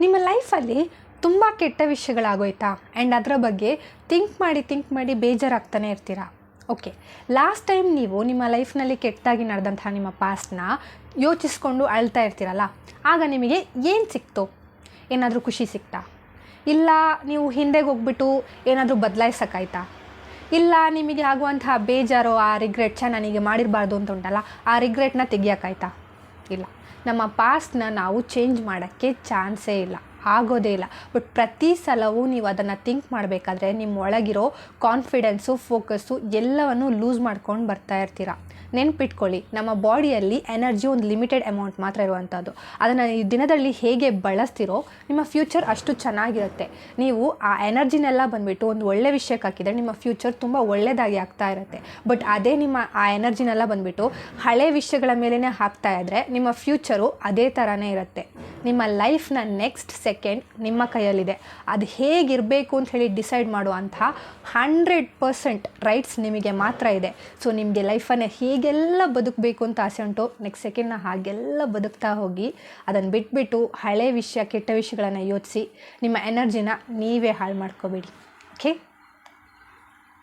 ನಿಮ್ಮ ಲೈಫಲ್ಲಿ ತುಂಬ ಕೆಟ್ಟ ವಿಷಯಗಳಾಗೋಯ್ತಾ ಆ್ಯಂಡ್ ಅದರ ಬಗ್ಗೆ ಥಿಂಕ್ ಮಾಡಿ ಬೇಜಾರಾಗ್ತಾನೆ ಇರ್ತೀರಾ. ಓಕೆ, ಲಾಸ್ಟ್ ಟೈಮ್ ನೀವು ನಿಮ್ಮ ಲೈಫ್ನಲ್ಲಿ ಕೆಟ್ಟಾಗಿ ನಡೆದಂತಹ ನಿಮ್ಮ ಪಾಸ್ಟ್ನ ಯೋಚಿಸ್ಕೊಂಡು ಅಳ್ತಾ ಇರ್ತೀರಲ್ಲ, ಆಗ ನಿಮಗೆ ಏನು ಸಿಕ್ತು? ಏನಾದರೂ ಖುಷಿ ಸಿಕ್ತಾ? ಇಲ್ಲ ನೀವು ಹಿಂದೆಗೆ ಹೋಗ್ಬಿಟ್ಟು ಏನಾದರೂ ಬದಲಾಯಿಸೋಕ್ಕಾಯ್ತಾ? ಇಲ್ಲ ನಿಮಗೆ ಆಗುವಂತಹ ಬೇಜಾರು, ಆ ರಿಗ್ರೆಟ್ ನನಗೆ ಮಾಡಿರಬಾರ್ದು ಅಂತ ಉಂಟಲ್ಲ, ಆ ರಿಗ್ರೆಟ್ನ ತೆಗಿಯೋಕ್ಕಾಯ್ತಾ? ಇಲ್ಲ. ನಮ್ಮ ಪಾಸ್ಟ್ನ ನಾವು ಚೇಂಜ್ ಮಾಡೋಕ್ಕೆ ಚಾನ್ಸೇ ಇಲ್ಲ, ಆಗೋದೇ ಇಲ್ಲ. ಬಟ್ ಪ್ರತಿ ಸಲವೂ ನೀವು ಅದನ್ನು ಥಿಂಕ್ ಮಾಡಬೇಕಾದ್ರೆ ನಿಮ್ಮ ಒಳಗಿರೋ ಕಾನ್ಫಿಡೆನ್ಸು, ಫೋಕಸ್ಸು ಎಲ್ಲವನ್ನು ಲೂಸ್ ಮಾಡ್ಕೊಂಡು ಬರ್ತಾ ಇರ್ತೀರ. ನೆನ್ಪಿಟ್ಕೊಳ್ಳಿ, ನಮ್ಮ ಬಾಡಿಯಲ್ಲಿ ಎನರ್ಜಿ ಒಂದು ಲಿಮಿಟೆಡ್ ಅಮೌಂಟ್ ಮಾತ್ರ ಇರುವಂಥದ್ದು. ಅದನ್ನು ಈ ದಿನದಲ್ಲಿ ಹೇಗೆ ಬಳಸ್ತಿರೋ ನಿಮ್ಮ ಫ್ಯೂಚರ್ ಅಷ್ಟು ಚೆನ್ನಾಗಿರುತ್ತೆ. ನೀವು ಆ ಎನರ್ಜಿನೆಲ್ಲ ಬಂದುಬಿಟ್ಟು ಒಂದು ಒಳ್ಳೆ ವಿಷಯಕ್ಕೆ ಹಾಕಿದರೆ ನಿಮ್ಮ ಫ್ಯೂಚರ್ ತುಂಬ ಒಳ್ಳೆಯದಾಗಿ ಆಗ್ತಾ ಇರುತ್ತೆ. ಬಟ್ ಅದೇ ನಿಮ್ಮ ಆ ಎನರ್ಜಿನೆಲ್ಲ ಬಂದುಬಿಟ್ಟು ಹಳೆ ವಿಷಯಗಳ ಮೇಲೇ ಹಾಕ್ತಾ ಇದ್ದರೆ ನಿಮ್ಮ ಫ್ಯೂಚರು ಅದೇ ಥರನೇ ಇರುತ್ತೆ. ನಿಮ್ಮ ಲೈಫ್ನ ನೆಕ್ಸ್ಟ್ ಸೆಕೆಂಡ್ ನಿಮ್ಮ ಕೈಯಲ್ಲಿದೆ. ಅದು ಹೇಗಿರಬೇಕು ಅಂತ ಹೇಳಿ ಡಿಸೈಡ್ ಮಾಡುವಂಥ 100% ರೈಟ್ಸ್ ನಿಮಗೆ ಮಾತ್ರ ಇದೆ. ಸೊ ನಿಮಗೆ ಲೈಫನ್ನು ಹೇಗೆಲ್ಲ ಬದುಕಬೇಕು ಅಂತ ಆಸೆ ಉಂಟು, ನೆಕ್ಸ್ಟ್ ಸೆಕೆಂಡ್ನ ಹಾಗೆಲ್ಲ ಬದುಕ್ತಾ ಹೋಗಿ. ಅದನ್ನು ಬಿಟ್ಬಿಟ್ಟು ಹಳೆ ವಿಷಯ, ಕೆಟ್ಟ ವಿಷಯಗಳನ್ನು ಯೋಚಿಸಿ ನಿಮ್ಮ ಎನರ್ಜಿನ ನೀವೇ ಹಾಳು ಮಾಡ್ಕೋಬೇಡಿ. ಓಕೆ.